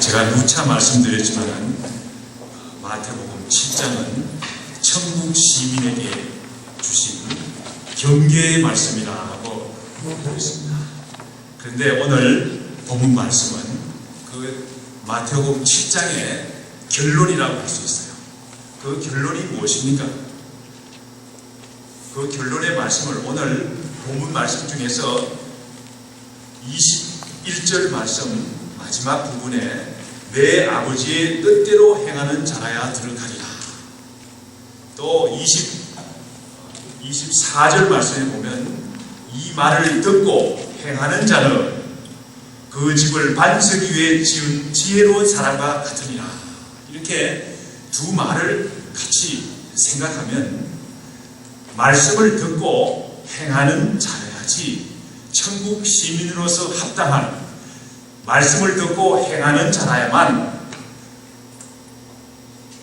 제가 누차 말씀드렸지만 마태복음 7장은 천국 시민에게 주신 경계의 말씀이라고 그랬습니다. 그런데 오늘 본문 말씀은 그 마태복음 7장의 결론이라고 할 수 있어요. 그 결론이 무엇입니까? 그 결론의 말씀을 오늘 본문 말씀 중에서 21절 말씀 마지막 부분에 내 아버지의 뜻대로 행하는 자라야 들어가리라. 또 24절 말씀에 보면 이 말을 듣고 행하는 자는 그 집을 반석 위에 지은 지혜로운 사람과 같으니라. 이렇게 두 말을 같이 생각하면 말씀을 듣고 행하는 자라야지 천국 시민으로서 합당한 말씀을 듣고 행하는 자라야만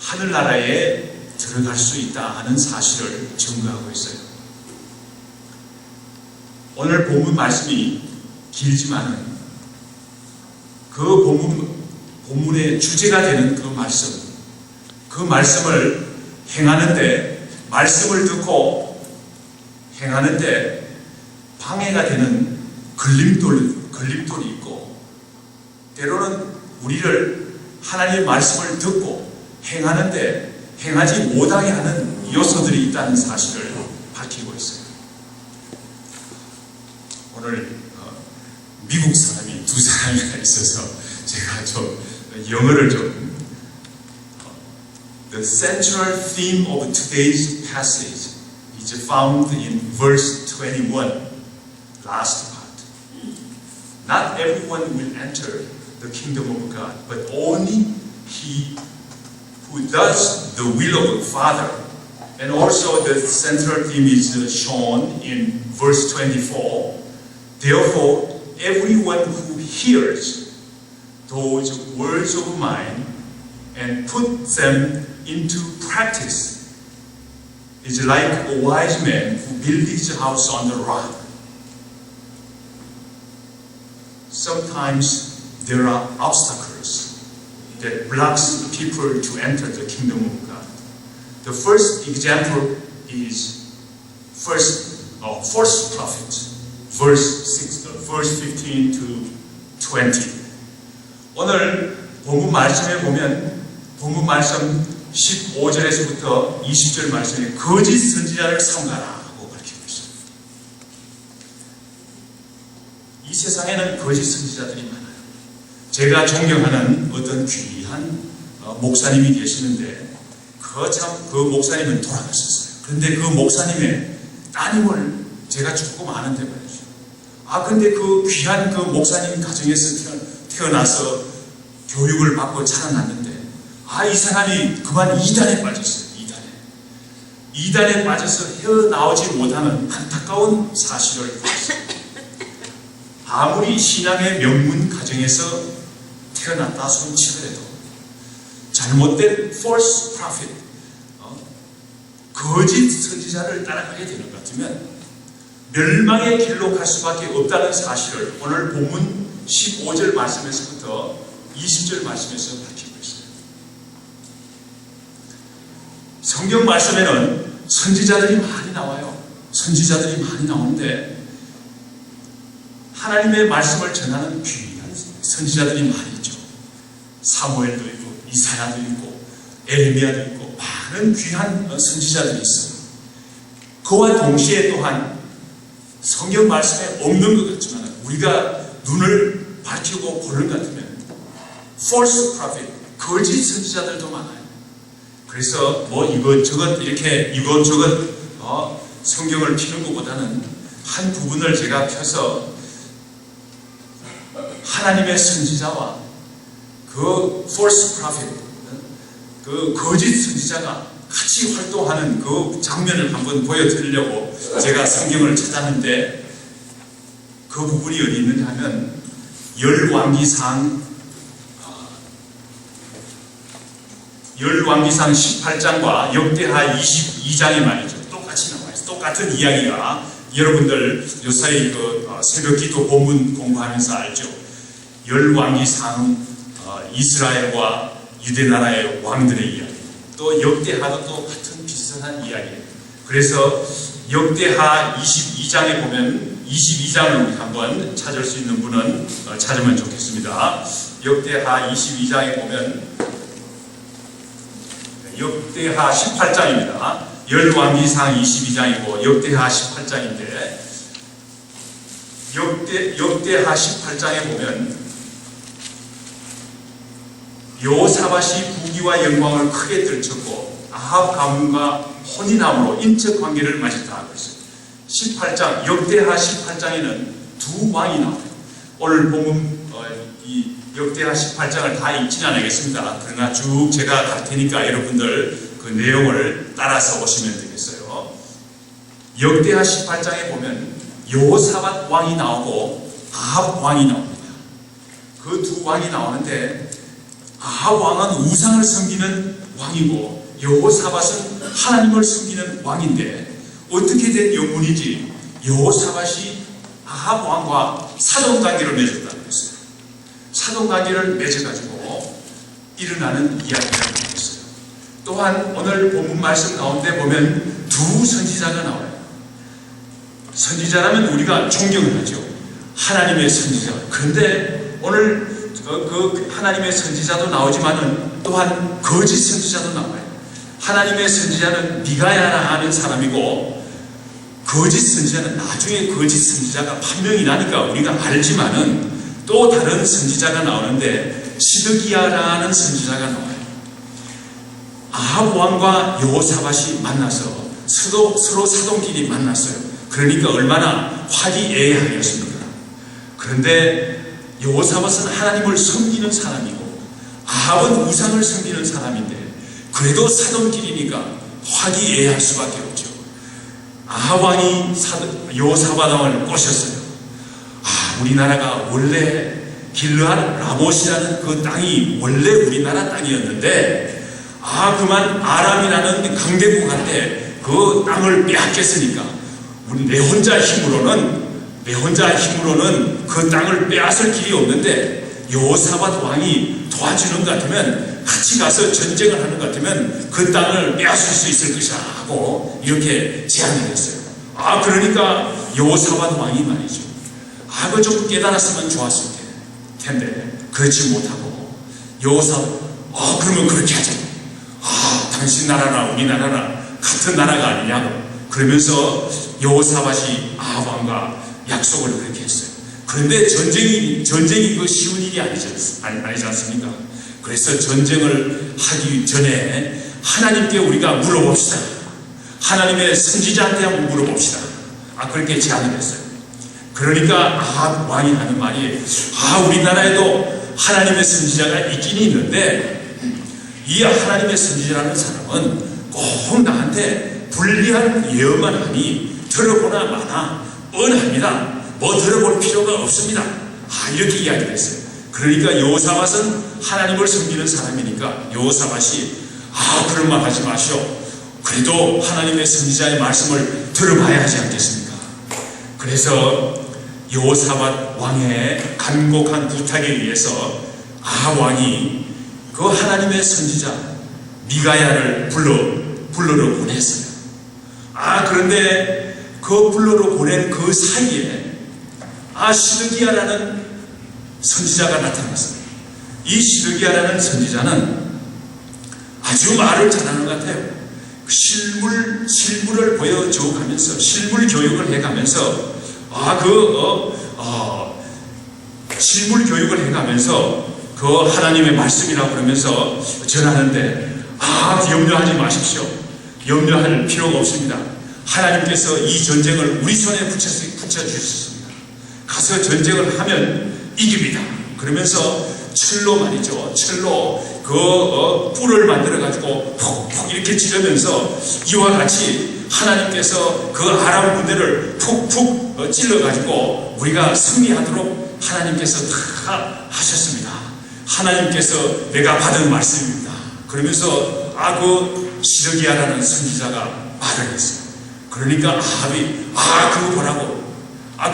하늘나라에 들어갈 수 있다 하는 사실을 증거하고 있어요. 오늘 본문 말씀이 길지만은 그 본문의 주제가 되는 그 말씀을 행하는데, 말씀을 듣고 행하는데 방해가 되는 걸림돌이 있고, 때로는 우리를 하나님의 말씀을 듣고 행하는데 행하지 못하게 하는 요소들이 있다는 사실을 밝히고 있어요. 오늘 미국 사람이 두 사람이나 있어서 제가 좀 영어를 좀 The central theme of today's passage is found in verse 21, last part. Not everyone will enter the kingdom of God, but only he who does the will of the Father. And also the central theme is shown in verse 24. Therefore, everyone who hears those words of mine and put them into practice is like a wise man who built his house on the rock. Sometimes there are obstacles that blocks people to enter the kingdom of God. The first example is false prophets, verse 15 to 20. 오늘 본문 말씀에 보면 본문 말씀 15절에서부터 20절 말씀에 거짓 선지자를 삼가라고 밝히고 있습니다. 이 세상에는 거짓 선지자들이 많아요. 제가 존경하는 어떤 귀한 목사님이 계시는데 그 목사님은 돌아가셨어요. 그런데 그 목사님의 따님을 제가 조금 아는데 말이죠. 근데 그 귀한 그 목사님 가정에서 태어나서 교육을 받고 자라났는데 이 사람이 그만 이단에 빠졌어요. 이단에 빠져서 헤어나오지 못하는 안타까운 사실을 봤어요. 아무리 신앙의 명문 가정에서 태어났다 손치더라도 잘못된 false prophet, 거짓 선지자를 따라가게 되는 것 같으면 멸망의 길로 갈 수밖에 없다는 사실을 오늘 본문 15절 말씀에서부터 20절 말씀에서 밝히고 있어요. 성경 말씀에는 선지자들이 많이 나와요. 선지자들이 많이 나오는데 하나님의 말씀을 전하는 귀한 선지자들이 많이 있죠. 사무엘도 있고 이사야도 있고 에레미야도 있고 많은 귀한 선지자들이 있어요. 그와 동시에 또한 성경 말씀에 없는 것 같지만 우리가 눈을 밝히고 보는 것 같으면 false prophet, 거짓 선지자들도 많아요. 그래서 이것저것 이렇게 이것저것 성경을 피는 것보다는 한 부분을 제가 펴서 하나님의 선지자와 그 false prophet, 그 거짓 선지자가 같이 활동하는 그 장면을 한번 보여드리려고 제가 성경을 찾았는데 그 부분이 어디 있느냐 하면 열왕기상 18장과 역대하 22장이 말이죠. 똑같이 나와 있어요. 똑같은 이야기가 여러분들 요사이 새벽 기도 본문 공부하면서 알죠. 열왕기상 이스라엘과 유대나라의 왕들의 이야기, 또 역대하도 또 같은 비슷한 이야기예요. 그래서 역대하 22장에 보면 22장을 한번 찾을 수 있는 분은 찾으면 좋겠습니다. 역대하 22장에 보면 역대하 18장입니다. 열왕기상 22장이고 역대하 18장인데 역대하 18장에 보면 여호사밧이 부귀와 영광을 크게 들쳤고 아합 가문과 혼인함으로 인척 관계를 맺었다. 18장 역대하 18장에는 두 왕이 나와요. 오늘 본문 이 역대하 18장을 다 읽지는 않겠습니다. 그러나 쭉 제가 갈 테니까 여러분들 그 내용을 따라서 오시면 되겠어요. 역대하 18장에 보면 여호사밧 왕이 나오고 아합 왕이 나옵니다. 그 두 왕이 나오는데 아합 왕은 우상을 섬기는 왕이고 여호사밧은 하나님을 섬기는 왕인데 어떻게 된 영문이지 여호사밧이 아합 왕과 사돈관계를 맺었다는 것이에요. 사돈관계를 맺어가지고 일어나는 이야기가 되겠어요. 또한 오늘 본문 말씀 가운데 보면 두 선지자가 나와요. 선지자라면 우리가 존경을 하죠. 하나님의 선지자. 그런데 오늘 그 하나님의 선지자도 나오지만은 또한 거짓 선지자도 나와요. 하나님의 선지자는 미가야라 하는 사람이고 거짓 선지자는 나중에 거짓 선지자가 판명이 나니까 우리가 알지만은 또 다른 선지자가 나오는데 시드기야라는 선지자가 나와요. 아합 왕과 여호사밧이 만나서 서로 사돈끼리 만났어요. 그러니까 얼마나 화기애애하겠습니까? 그런데 여호사밧은 하나님을 섬기는 사람이고 아합은 우상을 섬기는 사람인데 그래도 사돈끼리니까 화기애애할 수밖에 없죠. 아합 왕이 여호사밧 왕을 꼬셨어요. 우리나라가 원래 길르앗 라못이라는 그 땅이 원래 우리나라 땅이었는데 그만 아람이라는 강대국한테 그 땅을 빼앗겼으니까 내 혼자 힘으로는 그 땅을 빼앗을 길이 없는데 여호사밧 왕이 도와주는 것 같으면 같이 가서 전쟁을 하는 것 같으면 그 땅을 빼앗을 수 있을 것이라 하고 이렇게 제안을 했어요. 그러니까 여호사밧 왕이 말이죠. 그거 좀 깨달았으면 좋았을 텐데 그렇지 못하고 여호사밧 그러면 그렇게 하자. 당신 나라나 우리나라나 같은 나라가 아니냐고 그러면서 여호사밧이 아합 왕과 약속을 그렇게 했어요. 그런데 전쟁이 그 쉬운 일이 아니지 않습니까? 그래서 전쟁을 하기 전에 하나님께 우리가 물어봅시다. 하나님의 선지자한테 한번 물어봅시다. 그렇게 제안을 했어요. 그러니까 아합 왕이 하는 말이 우리나라에도 하나님의 선지자가 있긴 있는데 이 하나님의 선지자라는 사람은 꼭 나한테 불리한 예언만 하니 들어보나 마나 뻔합니다. 뭐 들어볼 필요가 없습니다. 이렇게 이야기를 했어요. 그러니까 여호사밧은 하나님을 섬기는 사람이니까 여호사밧이 그런 말 하지 마시오. 그래도 하나님의 선지자의 말씀을 들어봐야 하지 않겠습니까? 그래서 여호사밧 왕의 간곡한 부탁에 의해서 아합 왕이 그 하나님의 선지자 미가야를 불러러 보냈어요. 그런데 그 불러러 보낸 그 사이에 시드기야라는 선지자가 나타났습니다. 이 시드기야라는 선지자는 아주 말을 잘하는 것 같아요. 실물을 보여줘 가면서 실물 교육을 해가면서 실물 교육을 해가면서 그 하나님의 말씀이라고 그러면서 전하는데 염려하지 마십시오. 염려할 필요가 없습니다. 하나님께서 이 전쟁을 우리 손에 붙여주셨습니다. 가서 전쟁을 하면 이깁니다. 그러면서 철로 말이죠. 철로 뿔을 만들어 가지고 푹푹 이렇게 찌르면서 이와 같이 하나님께서 그 아람 군대를 푹푹 찔러 가지고 우리가 승리하도록 하나님께서 다 하셨습니다. 하나님께서 내가 받은 말씀입니다. 그러면서 그 시드기야라는 선지자가 말을 했어요. 그러니까 아합이 그거 보라고.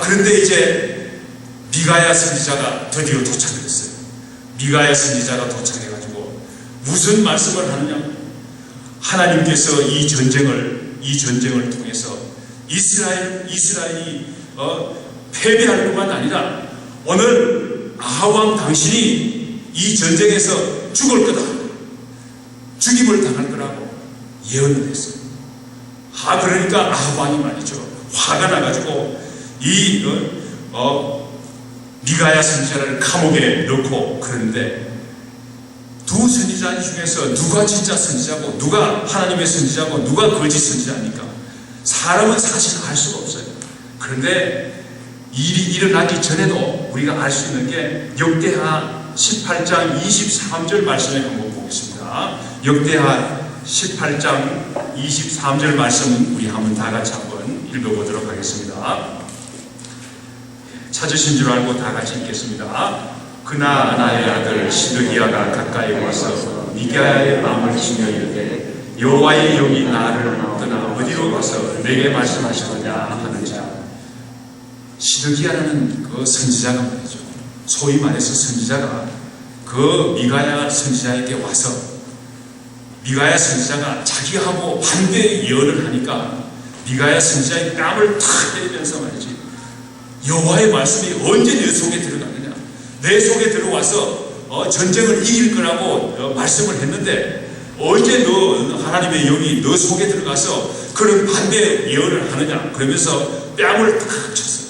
그런데 이제 미가야 선지자가 드디어 도착을 했어요. 미가야 선지자가 도착해가지고 무슨 말씀을 하느냐? 하나님께서 이 전쟁을 통해서 이스라엘이 패배할 뿐만 아니라 오늘 아하왕 당신이 이 전쟁에서 죽을 거다, 죽임을 당할 거라고 예언을 했어요. 그러니까 아하왕이 말이죠, 화가 나가지고 이 미가야 선지자를 감옥에 넣고, 그런데 두 선지자 중에서 누가 진짜 선지자고 누가 하나님의 선지자고 누가 거짓 선지자입니까? 사람은 사실 알 수가 없어요. 그런데 일이 일어나기 전에도 우리가 알 수 있는 게 역대하 18장 23절 말씀을 한번 보겠습니다. 역대하 18장 23절 말씀 우리 한번 다 같이 한번 읽어보도록 하겠습니다. 찾으신 줄 알고 다 같이 읽겠습니다. 그나 나의 아들 시드기야가 가까이 와서 미가야의 마음을 치며 이르되 여호와의 영이 나를 떠나 어디로 가서 내게 말씀하시느냐 하는지라. 시드기야라는 그 선지자가 말이죠, 소위 말해서 선지자가 그 미가야 선지자에게 와서, 미가야 선지자가 자기하고 반대의 예언을 하니까 미가야 선지자의 뺨을 탁 때리면서 말이지, 여호와의 말씀이 언제 내 속에 들어가느냐, 내 속에 들어와서 전쟁을 이길 거라고 말씀을 했는데 언제 너 하나님의 영이 너 속에 들어가서 그런 반대 예언을 하느냐, 그러면서 뺨을 탁 쳤어요.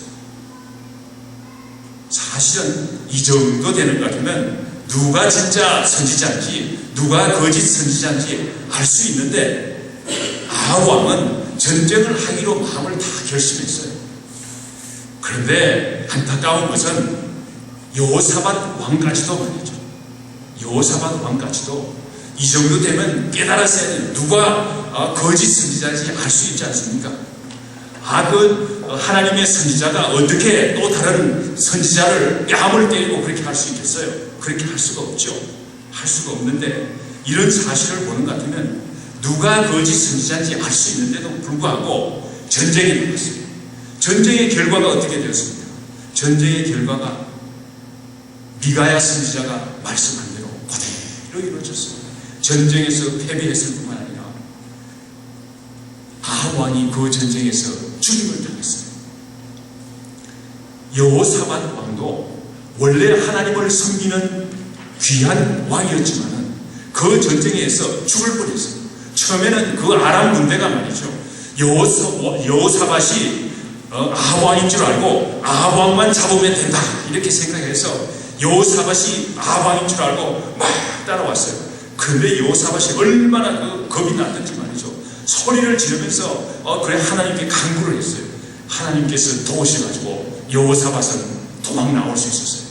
사실은 이 정도 되는 것 같으면 누가 진짜 선지자인지 누가 거짓 선지자인지 알 수 있는데, 아하왕은 전쟁을 하기로 마음을 다 결심했어요. 그런데 안타까운 것은 여호사밧 왕까지도 말이죠, 여호사밧 왕까지도 이 정도 되면 깨달았어야 돼요. 누가 거짓 선지자인지 알 수 있지 않습니까? 그 하나님의 선지자가 어떻게 또 다른 선지자를 뺨을 때리고 그렇게 할 수 있겠어요? 그렇게 할 수가 없죠. 할 수가 없는데, 이런 사실을 보는 것 같으면 누가 거짓 선지자인지 알 수 있는데도 불구하고 전쟁이 나왔어요. 전쟁의 결과가 어떻게 되었습니까? 전쟁의 결과가 미가야 선지자가 말씀한 대로 그대로 이루어졌습니다. 전쟁에서 패배했을 뿐만 아니라 아하왕이 그 전쟁에서 죽임을 당했어요. 여호사밧 왕도 원래 하나님을 섬기는 귀한 왕이었지만 그 전쟁에서 죽을 뻔했어요. 처음에는 그 아람 군대가 말이죠, 여호사밧이 아하왕인 줄 알고 아하왕만 잡으면 된다 이렇게 생각해서 여호사밧이 아하왕인 줄 알고 막 따라왔어요. 그런데 여호사밧이 얼마나 겁이 났는지 말이죠, 소리를 지르면서 그래 하나님께 간구를 했어요. 하나님께서 도우셔가지고 여호사밧은 도망 나올 수 있었어요.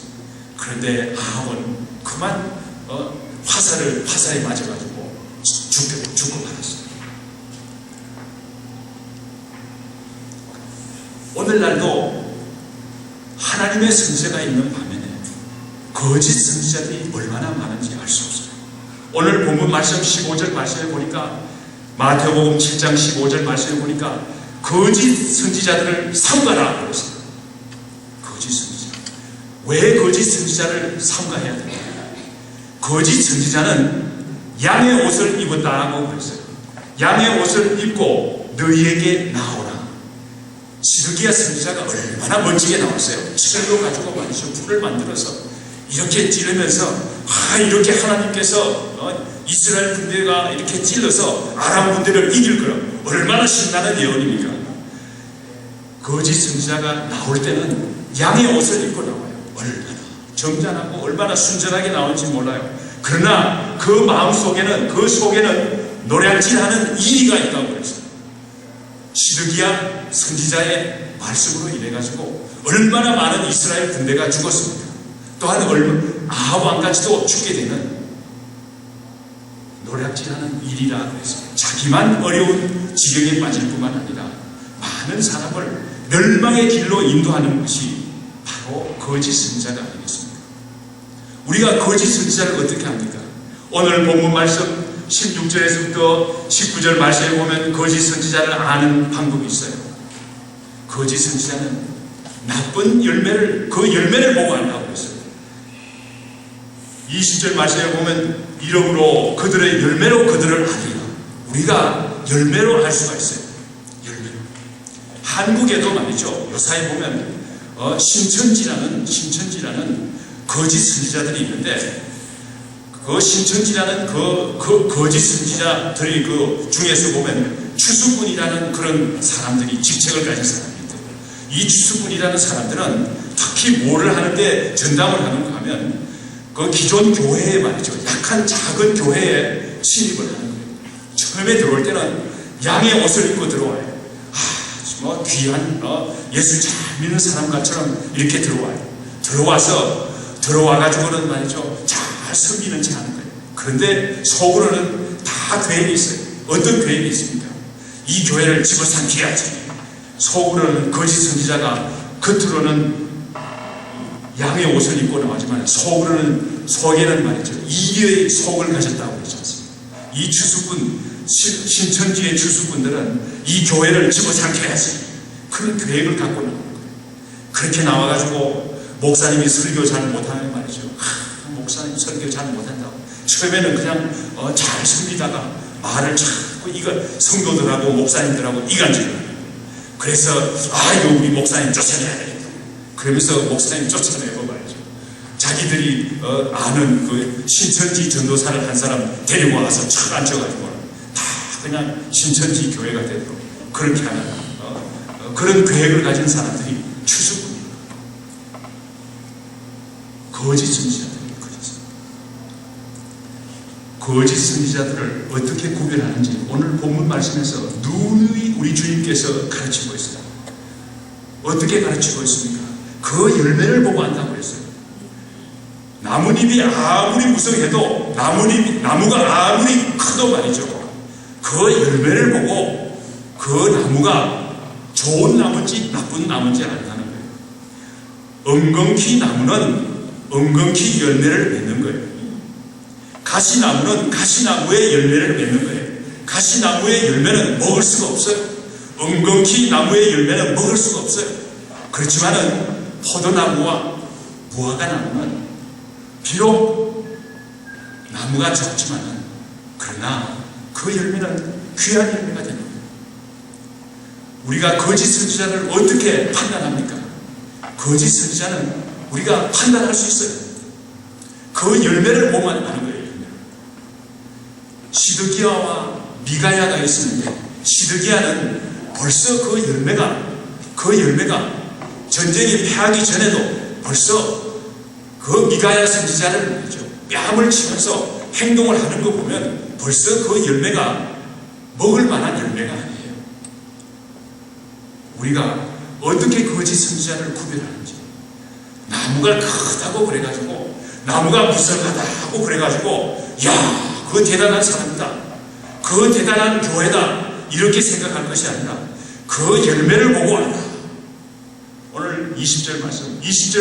그런데 아합은 그만 화살에 맞아가지고 죽고 말았어요. 오늘날도 하나님의 선지자가 있는 반면에 거짓 선지자들이 얼마나 많은지 알 수 없어요. 오늘 본문 말씀 15절 말씀에 보니까, 마태복음 7장 15절 말씀에 보니까 거짓 선지자들을 삼가라 그랬어요. 거짓 선지자. 왜 거짓 선지자를 삼가해야 됩니까? 거짓 선지자는 양의 옷을 입었다고 그랬어요. 양의 옷을 입고 너희에게 나오라. 시드기야 선지자가 얼마나 멋지게 나왔어요. 칠로 가지고 말이죠, 불을 만들어서 이렇게 찌르면서 이렇게 하나님께서 이스라엘 군대가 이렇게 찔러서 아람 군대를 이길 거라, 얼마나 신나는 예언입니까? 거짓 선지자가 나올 때는 양의 옷을 입고 나와요. 얼마나 점잖하고 얼마나 순전하게 나올지 몰라요. 그러나 그 마음속에는, 그 속에는 노량진하는 이의가 있다고 그랬어요. 시드기야 선지자의 말씀으로 인해가지고 얼마나 많은 이스라엘 군대가 죽었습니까? 또한 아합 왕까지도 죽게 되는 노략질하는 일이라 그랬어요. 자기만 어려운 지경에 빠질 뿐만 아니라 많은 사람을 멸망의 길로 인도하는 것이 바로 거짓 선지자가 아니겠습니까? 우리가 거짓 선지자를 어떻게 합니까? 오늘 본문 말씀 16절에서부터 19절 말씀에 보면 거짓 선지자를 아는 방법이 있어요. 거짓 선지자는 나쁜 열매를, 그 열매를 보고 안다고 했어요. 20절 말씀에 보면 이름으로 그들의 열매로 그들을 알리라. 우리가 열매로 알 수가 있어요. 열매로. 한국에도 말이죠. 요사이 보면 신천지라는 거짓 선지자들이 있는데 그 신천지라는 그 거짓 선지자들이 그 중에서 보면 추수꾼이라는 그런 사람들이 직책을 가진 사람입니다. 이 추수꾼이라는 사람들은 특히 뭐를 하는데 전담을 하는가 하면 그 기존 교회에 말이죠. 약한 작은 교회에 침입을 하는 거예요. 처음에 들어올 때는 양의 옷을 입고 들어와요. 뭐 귀한 예수 잘 믿는 사람같처럼 이렇게 들어와가지고는 말이죠. 잘 섬기는 체 하는 거예요. 그런데 속으로는 다 계획이 있어요. 어떤 계획이 있습니까? 이 교회를 집어삼켜야지. 속으로는 거짓 선지자가 겉으로는 양의 옷을 입고 나오지만 속에는 말이죠. 이의 속을 가졌다고 그러지 않습니까? 이 추수꾼, 신천지의 추수꾼들은 이 교회를 집어삼켜야지. 그런 계획을 갖고 나오는 거예요. 그렇게 나와가지고 목사님이 설교 잘 못하면 말이죠. 목사님 설교 잘 못한다고. 처음에는 그냥 잘 섬기다가 말을 자꾸 성도들하고 목사님들하고 이간질을. 그래서 이거 우리 목사님 쫓아내야 되겠다. 그러면서 목사님 쫓아내고 말이죠. 자기들이 아는 그 신천지 전도사를 한 사람 데리고 와서 착 앉혀가지고 다 그냥 신천지 교회가 되도록 그렇게 하는 그런 계획을 가진 사람들이 추수꾼이에요. 거짓 선지자들이에요. 거짓 선지자들을 어떻게 구별하는지 오늘 본문 말씀에서 누누이 우리 주님께서 가르치고 있어요. 어떻게 가르치고 있습니까? 그 열매를 보고 안다고 그랬어요. 나뭇잎이 아무리 무성해도 나무가 아무리 커도 말이죠. 그 열매를 보고 그 나무가 좋은 나무인지 나쁜 나무인지 안다는 거예요. 엉겅퀴 나무는 엉겅퀴 열매를 맺는 거예요. 가시나무는 가시나무의 열매를 맺는 거예요. 가시나무의 열매는 먹을 수가 없어요. 엉겅퀴 나무의 열매는 먹을 수가 없어요. 그렇지만은 포도나무와 무화과 나무는 비록 나무가 적지만은 그러나 그 열매는 귀한 열매가 되는 거예요. 우리가 거짓 선지자를 어떻게 판단합니까? 거짓 선지자는 우리가 판단할 수 있어요. 그 열매를 보면 아는 거예요. 시드기야와 미가야가 있었는데 시드기야는 벌써 그 열매가 전쟁이 패하기 전에도 벌써 그 미가야 선지자를 뺨을 치면서 행동을 하는 거 보면 벌써 그 열매가 먹을 만한 열매가 아니에요. 우리가 어떻게 거짓 선지자를 구별하는지, 나무가 크다고 그래가지고 나무가 무성하다고 그래가지고 그 대단한 사람이다, 그 대단한 교회다 이렇게 생각할 것이 아니라 그 열매를 보고 안다. 오늘 20절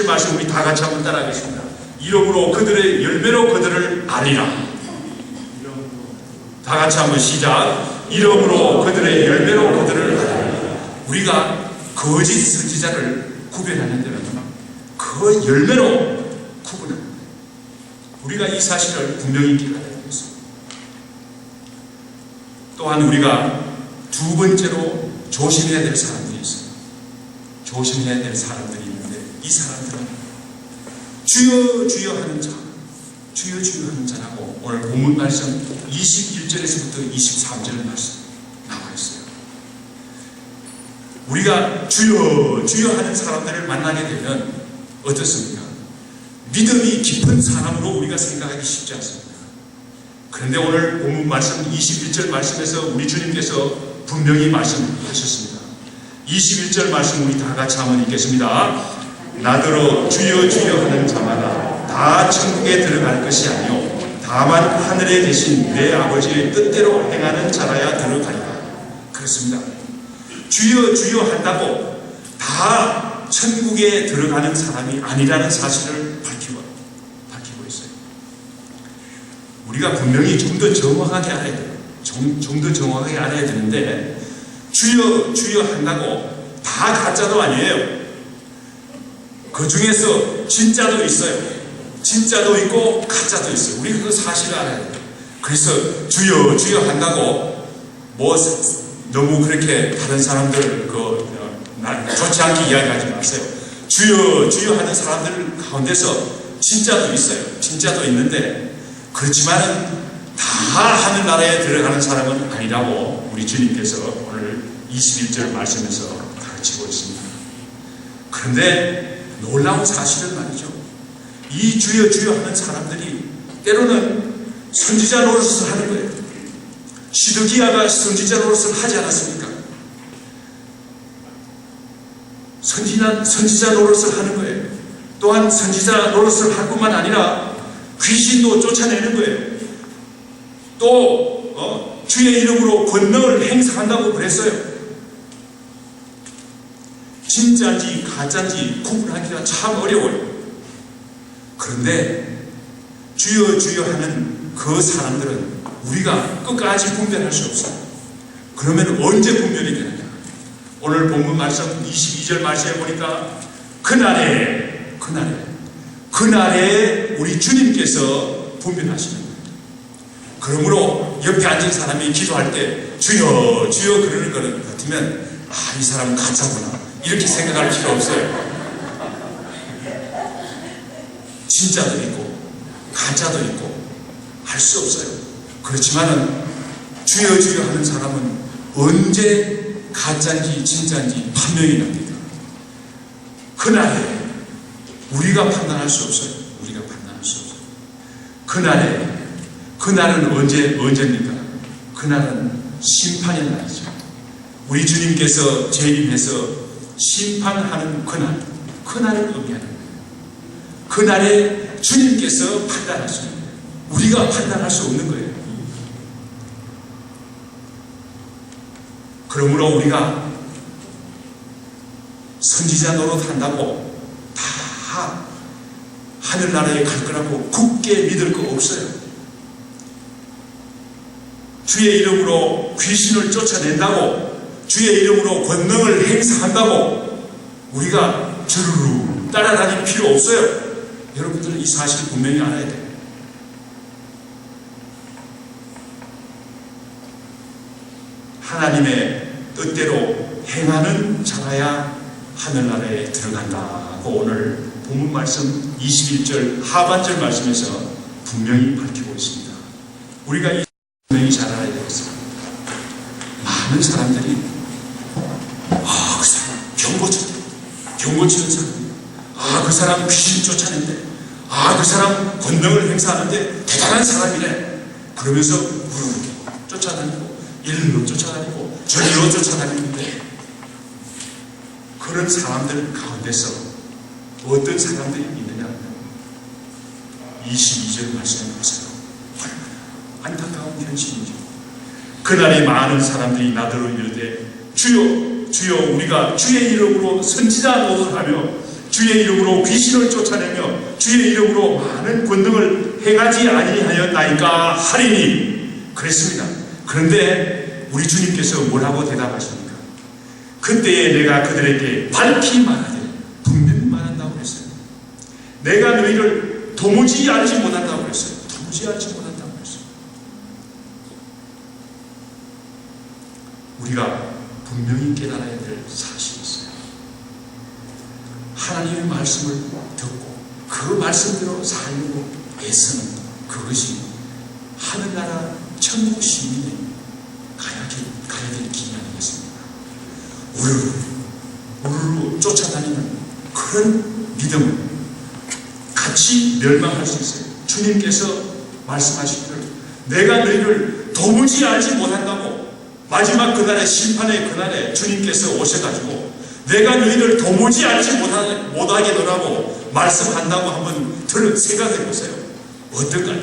말씀 우리 다 같이 한번 따라하겠습니다. 이름으로 그들의 열매로 그들을 알리라. 다 같이 한번 시작. 이름으로 그들의 열매로 그들을 알리라. 우리가 거짓 선지자를 구별하는 데는 그 열매로 구분합니다. 우리가 이 사실을 분명히 기억해야 되겠습니다. 또한 우리가 두 번째로 조심해야 될 사람들이 있어요. 조심해야 될 사람들이 있는데 이 사람들은 주여 주여 하는 자, 주여 주여 하는 자라고 오늘 본문 말씀 21절에서부터 23절 말씀 나와 있어요. 우리가 주여 주여 하는 사람들을 만나게 되면 어떻습니까? 믿음이 깊은 사람으로 우리가 생각하기 쉽지 않습니다. 그런데 오늘 본문 말씀 21절 말씀에서 우리 주님께서 분명히 말씀하셨습니다. 21절 말씀 우리 다 같이 한번 읽겠습니다. 나더러 주여 주여 하는 자마다 다 천국에 들어갈 것이 아니요 다만 하늘에 계신 내 아버지의 뜻대로 행하는 자라야 들어가리라. 그렇습니다. 주여 주여 한다고 다 천국에 들어가는 사람이 아니라는 사실을 밝히고 있어요. 우리가 분명히 좀 더 정확하게 알아야 돼요. 좀 더 정확하게 알아야 되는데 주여 주여 한다고 다 가짜도 아니에요. 그 중에서 진짜도 있어요. 진짜도 있고 가짜도 있어요. 우리가 그 사실을 알아야 돼요. 그래서 주여 주여 한다고 뭐 너무 그렇게 다른 사람들 좋지 않게 이야기하지 마세요. 주여 주여 하는 사람들 가운데서 진짜도 있어요. 진짜도 있는데 그렇지만 다 하늘나라에 들어가는 사람은 아니라고 우리 주님께서 오늘 21절 말씀에서 가르치고 있습니다. 그런데 놀라운 사실은 말이죠. 이 주여 주여 하는 사람들이 때로는 선지자 노릇을 하는 거예요. 시드기야가 선지자 노릇을 하지 않았습니까? 선지자 노릇을 하는 거예요. 또한 선지자 노릇을 할 뿐만 아니라 귀신도 쫓아내는 거예요. 또 주의 이름으로 권능을 행사한다고 그랬어요. 진짜인지 가짜인지 구분하기가 참 어려워요. 그런데 주여 주여 하는 그 사람들은 우리가 끝까지 분별할 수 없어요. 그러면 언제 분별이 되느냐? 오늘 본문 말씀 22절 말씀에 보니까 그날에 우리 주님께서 분별하시는 거예요. 그러므로 옆에 앉은 사람이 기도할 때 주여 주여 그러는 거는 같으면 이 사람은 가짜구나 이렇게 생각할 필요 없어요. 진짜도 있고 가짜도 있고 할 수 없어요. 그렇지만은 주여 주여 하는 사람은 언제 가짜인지 진짜인지 판명이 납니다. 그날에 우리가 판단할 수 없어요. 우리가 판단할 수 없어요. 그날은 언제입니까? 그날은 심판의 날이죠. 우리 주님께서 재림해서 심판하는 그날을 의미하는 거예요. 그날에 주님께서 판단하시는 거예요. 우리가 판단할 수 없는 거예요. 그러므로 우리가 선지자 노릇한다고 다 하늘나라에 갈 거라고 굳게 믿을 거 없어요. 주의 이름으로 귀신을 쫓아낸다고 주의 이름으로 권능을 행사한다고 우리가 주르르 따라다닐 필요 없어요. 여러분들은 이 사실을 분명히 알아야 돼요. 하나님의 뜻대로 행하는 자라야 하늘나라에 들어간다고 오늘 본문 말씀 21절 하반절 말씀에서 분명히 밝히고 있습니다. 우리가 이 분명히 잘 알아야 되겠습니다. 많은 사람들이 그 사람 경고치는 사람, 그 사람 귀신 쫓아낸대, 그 사람 권능을 행사하는데 대단한 사람이네 그러면서 쫓아다니고 일로 쫓아다니고 저리로 쫓아다니는데 그런 사람들 가운데서 어떤 사람들이 있느냐? 22절 말씀해 보세요. 안타까운 현실이죠. 그날에 많은 사람들이 나더러 이르되 주여 주여 우리가 주의 이름으로 선지자 노릇하며 주의 이름으로 귀신을 쫓아내며 주의 이름으로 많은 권능을 행하지 아니하였나이까 하리니 그랬습니다. 그런데 우리 주님께서 뭐라고 대답하십니까? 그때에 내가 그들에게 밝히 말하되 분명히 말한다고 그랬어요. 내가 너희를 도무지 알지 못한다고 그랬어요. 도무지 알지 못한다고 그랬어요. 우리가 분명히 깨달아야 될 사실이 있어요. 하나님의 말씀을 듣고 그 말씀대로 살고 애쓰는 그것이 하늘나라 천국 시민이 가야 될 길이 아니겠습니까? 우르르 쫓아다니는 그런 믿음을 같이 멸망할 수 있어요. 주님께서 말씀하신 대로 내가 너희를 도무지 알지 못한다고 마지막 그날의 심판의 그날에 주님께서 오셔가지고 내가 너희를 도무지 알지 못하게 너라고 말씀한다고 한번 생각해 보세요. 어떨까요?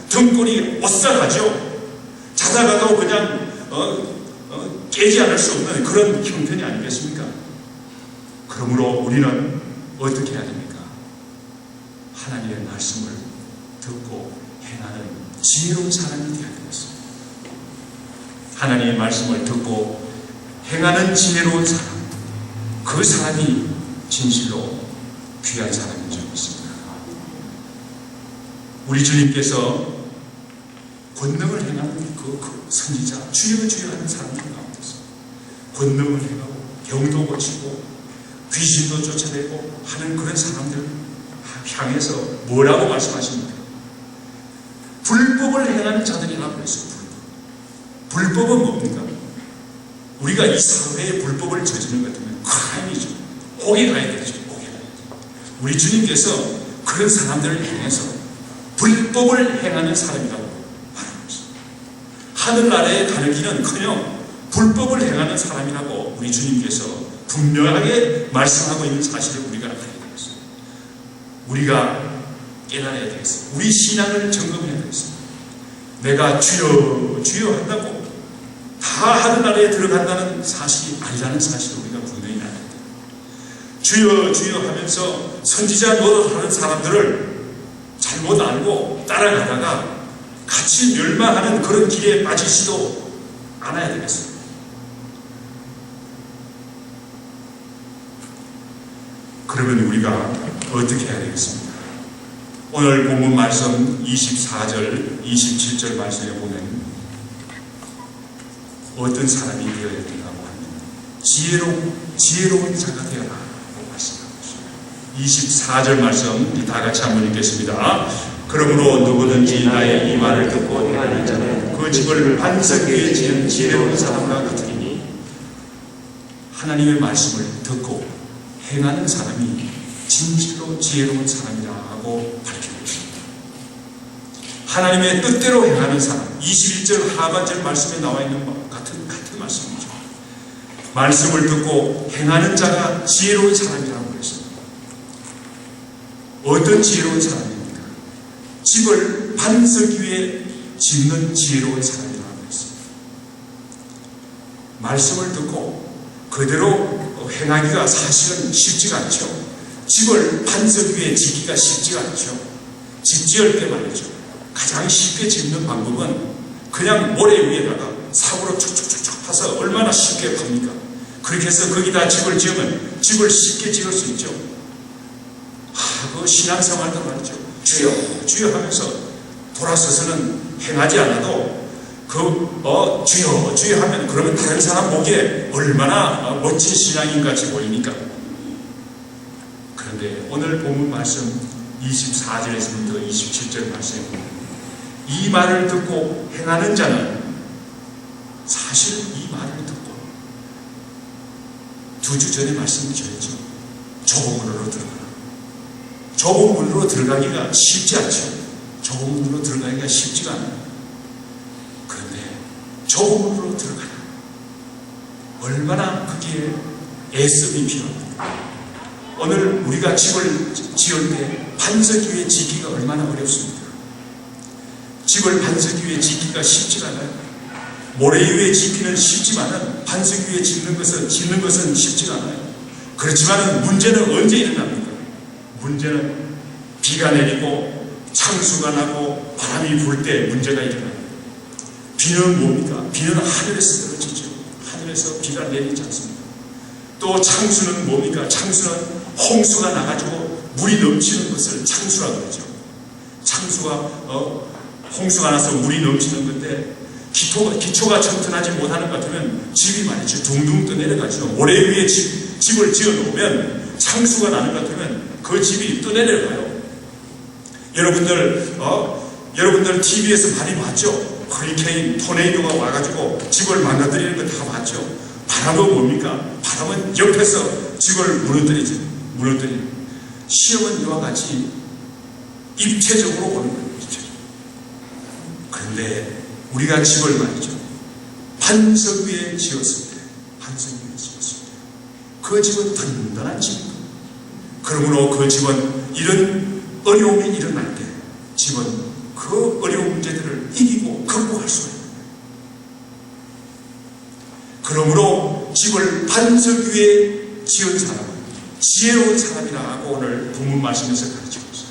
등골이 오싹하죠. 자다가도 그냥 깨지 않을 수 없는 그런 형편이 아니겠습니까? 그러므로 우리는 어떻게 해야 됩니까? 하나님의 말씀을 듣고 행하는 지혜로운 사람이 되어야 되겠습니다. 하나님의 말씀을 듣고 행하는 지혜로운 사람, 그 사람이 진실로 귀한 사람인 줄 믿습니다. 우리 주님께서 권능을 행하는 그 선지자, 주여 주여 하는 사람들 가운데서 권능을 행하고 병도 고치고 귀신도 쫓아내고 하는 그런 사람들 향해서 뭐라고 말씀하십니까? 불법을 행하는 자들이라고 그랬어요. 불법은 뭡니까? 우리가 이 사회에 불법을 저지르는 것 같으면 크라임이죠. 옥에 가야 되죠. 옥에 가야 되죠. 우리 주님께서 그런 사람들을 향해서 불법을 행하는 사람이라고 말하고 있습니다. 하늘나라에 가는 길은커녕 불법을 행하는 사람이라고 우리 주님께서 분명하게 말씀하고 있는 사실을 우리가 알아야 되겠습니다. 우리가 깨달아야 되겠습니다. 우리 신앙을 점검해야 되겠습니다. 내가 주여 주여 한다고 다 하늘나라에 들어간다는 사실이 아니라는 사실을 우리가 분명히 알아야 됩니다. 주여 주여 하면서 선지자 노릇하는 사람들을 잘못 알고 따라가다가 같이 멸망하는 그런 길에 빠지지도 않아야 되겠습니다. 그러면 우리가 어떻게 해야 되겠습니까? 오늘 본문 말씀 24절, 27절 말씀에 보면 어떤 사람이 되어야 된다고 하면 지혜로운 자가 되어라 라고 말씀하고 있습니다. 24절 말씀 다 같이 한번 읽겠습니다. 그러므로 누구든지 나의 이 말을 듣고 행하는 자는 그 집을 반석 위에 지은 지혜로운 사람과 같으리니 하나님의 말씀을 듣고 행하는 사람이 진실로 지혜로운 사람이라고 밝히고 있습니다. 하나님의 뜻대로 행하는 사람, 21절 하반절 말씀에 나와 있는 것 같은 말씀이죠. 말씀을 듣고 행하는 자가 지혜로운 사람이라고 했습니다. 어떤 지혜로운 사람입니까? 집을 반석 위에 짓는 지혜로운 사람이라고 했습니다. 말씀을 듣고 그대로 행하기가 사실은 쉽지가 않죠. 집을 반석 위에 짓기가 쉽지가 않죠. 집 지을 때 말이죠. 가장 쉽게 짓는 방법은 그냥 모래 위에다가 삽으로 툭툭툭툭 파서 얼마나 쉽게 팝니까? 그렇게 해서 거기다 집을 지으면 집을 쉽게 지을 수 있죠. 그 신앙생활도 말이죠. 주여 주여 하면서 돌아서서는 행하지 않아도 주여 주여 하면 그러면 다른 사람 보기에 얼마나 멋진 신앙인 같이 보입니까? 그런데 오늘 본문 말씀 24절에서부터 27절 말씀에 보면 이 말을 듣고 행하는 자는 사실 이 말을 듣고 두 주 전에 말씀드렸죠. 좁은 문으로 들어가라. 좁은 문으로 들어가기가 쉽지 않죠. 좁은 문으로 들어가기가 쉽지가 않아요. 그런데 좁은 문으로 들어가라. 얼마나 그게 애씀이 필요합니까? 오늘 우리가 집을 지을 때 반석 위에 짓기가 얼마나 어렵습니까? 집을 반석 위에 짓기가 쉽지가 않아요. 모래 위에 짓기는 쉽지만은 반석 위에 짓는 것은 쉽지가 않아요. 그렇지만 문제는 언제 일어납니까? 문제는 비가 내리고 창수가 나고 바람이 불 때 문제가 일어나요. 비는 뭡니까? 비는 하늘에서 떨어지죠. 하늘에서 비가 내리지 않습니다. 또 창수는 뭡니까? 창수는 홍수가 나가지고 물이 넘치는 것을 창수라고 그러죠. 창수가 홍수가 나서 물이 넘치는 건데 기초가 튼튼하지 못하는 것 같으면 집이 말이죠. 둥둥 떠내려가죠. 모래 위에 집을 지어 놓으면 창수가 나는 것 같으면 그 집이 떠내려가요. 여러분들 TV에서 많이 봤죠? 허리케인, 토네이도가 와가지고 집을 망가뜨리는 거 다 봤죠? 바람은 뭡니까? 바람은 옆에서 집을 무너뜨리죠. 시험은 이와 같이 입체적으로 오는 거예요. 그런데 우리가 집을 말이죠. 반석 위에 지었을 때 그 집은 든든한 집입니다. 그러므로 그 집은 이런 어려움이 일어날 때 집은 그 어려운 문제들을 이기고 극복할 수가 있습니다. 그러므로 집을 반석 위에 지은 사람은 지혜로운 사람이라고 오늘 본문 말씀에서 가르치고 있어요.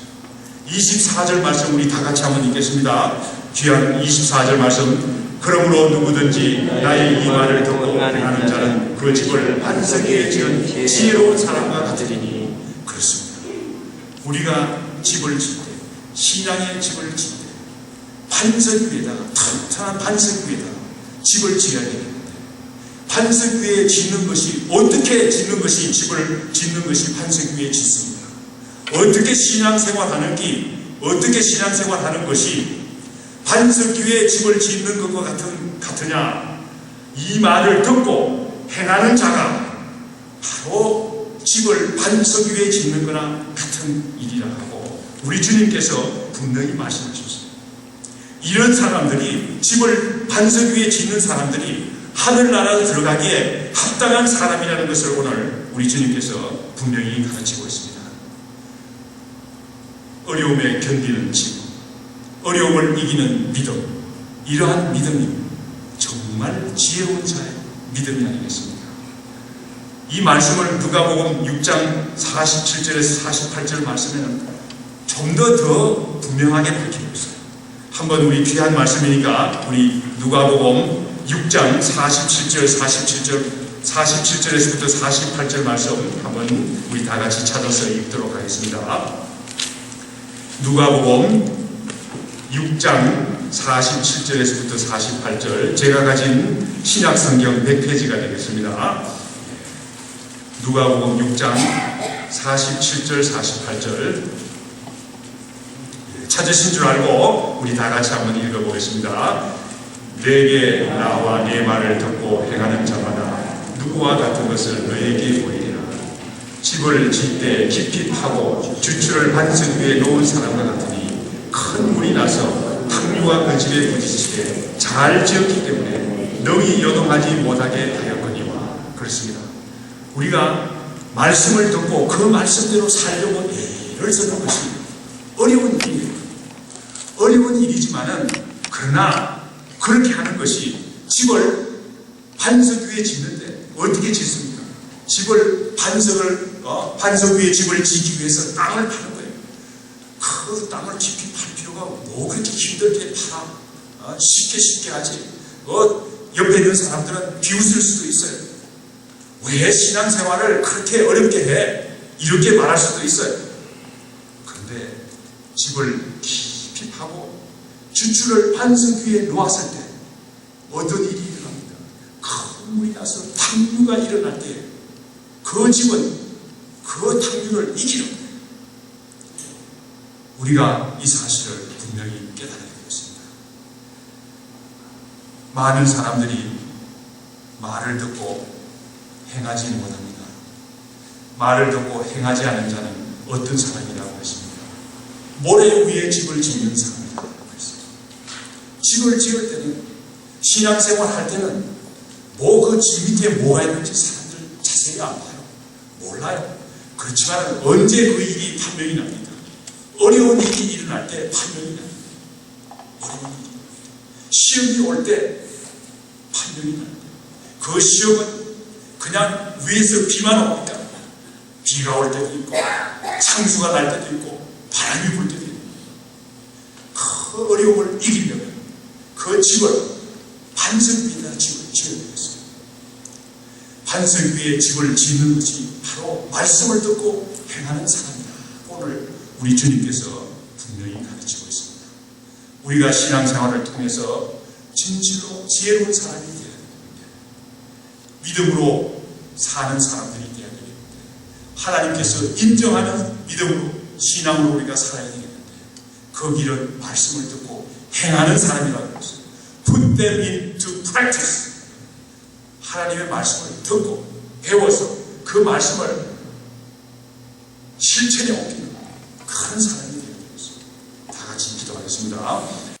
24절 말씀 우리 다 같이 한번 읽겠습니다. 귀한 24절 말씀. 그러므로 누구든지 나의 이 말을 듣고 행하는 자는 그 집을 반석 위에 지은 지혜로운 사람과 같으리니. 그렇습니다. 우리가 집을 질 때 신앙의 집을 짓되 반석 위에다가 튼튼한 반석 위에다가 집을 지어야 되겠는데 반석 위에 짓는 것이 어떻게 짓는 것이 집을 짓는 것이 반석 위에 짓습니다. 어떻게 신앙생활하는 것이 반석 위에 집을 짓는 것과 같으냐? 이 말을 듣고 행하는 자가 바로 집을 반석 위에 짓는 거나 같은 일이라 하고 우리 주님께서 분명히 말씀하셨습니다. 이런 사람들이 집을 반석 위에 짓는 사람들이 하늘나라에 들어가기에 합당한 사람이라는 것을 오늘 우리 주님께서 분명히 가르치고 있습니다. 어려움에 견디는 집, 어려움을 이기는 믿음, 이러한 믿음이 정말 지혜로운 자의 믿음이 아니겠습니까? 이 말씀을 누가복음 6장 47절에서 48절 말씀에는 좀 더 분명하게 밝히고 있어요. 한번 우리 귀한 말씀이니까 우리 누가복음 6장 47절에서부터 48절 말씀 한번 우리 다 같이 찾아서 읽도록 하겠습니다. 누가복음 6장 47절에서부터 48절 제가 가진 신약성경 100페이지가 되겠습니다. 누가복음 6장 47절 48절 찾으신 줄 알고 우리 다 같이 한번 읽어보겠습니다. 내게 나와 내 말을 듣고 행하는 자마다 누구와 같은 것을 너에게 보이리라. 집을 짓되 깊이 파고 주추를 반석 위에 놓은 사람과 같으니 큰 물이 나서 탕류가 그 집에 부딪히되 잘 지었기 때문에 능히 요동하지 못하게 하였거니와. 그렇습니다. 우리가 말씀을 듣고 그 말씀대로 살려고 애를 쓰는 것이 어려운 일이에요. 어려운 일이지만은 그러나 그렇게 하는 것이 집을 반석 위에 짓는데 어떻게 짓습니까? 집을 반석 위에 집을 짓기 위해서 땅을 파는 거예요. 그 땅을 깊이 팔 필요가 뭐 그렇게 힘들게 팔아? 쉽게 하지. 옆에 있는 사람들은 비웃을 수도 있어요. 왜 신앙생활을 그렇게 어렵게 해? 이렇게 말할 수도 있어요. 그런데 집을 깊이 파고 주추를 반석 위에 놓았을 때 어떤 일이 일어납니다. 큰 물이 나서 탕류가 일어날 때 그 집은 그 탕류를 이기는 거예요. 우리가 이 사실을 분명히 깨달아야 되겠습니다. 많은 사람들이 말을 듣고 행하지 못합니다. 말을 듣고 행하지 않은 자는 어떤 사람이라고 했습니까? 모래 위에 집을 짓는 사람이라고 했습니다. 집을 지을 때는 신앙생활 할 때는 그 집 밑에 뭐가 있는지 사람들 자세히 안 봐요. 몰라요. 그렇지만 언제 그 일이 판명이 납니다. 어려운 일이 일어날 때 판명이 납니다. 어려운 일이. 시험이 올 때 판명이 납니다. 그 시험은 그냥 위에서 비만 옵니다. 비가 올 때도 있고 창수가 날 때도 있고 바람이 불 때도 있고 그 어려움을 이기려면 그 집을 반석 위에다 집을 지어야 되겠어요. 반석 위에 집을 짓는 것이 바로 말씀을 듣고 행하는 사람이다. 오늘 우리 주님께서 분명히 가르치고 있습니다. 우리가 신앙생활을 통해서 진실로 지혜로운 사람이 되어야 되는데 믿음으로 사는 사람들이 되어야 되는데 하나님께서 인정하는 믿음으로 신앙으로 우리가 살아야 되겠는데 그 길은 말씀을 듣고 행하는 사람이라고 했어요. Put them into practice. 하나님의 말씀을 듣고 배워서 그 말씀을 실천에 옮기는 큰 사람이 되어야 되겠습니다. 다 같이 기도하겠습니다.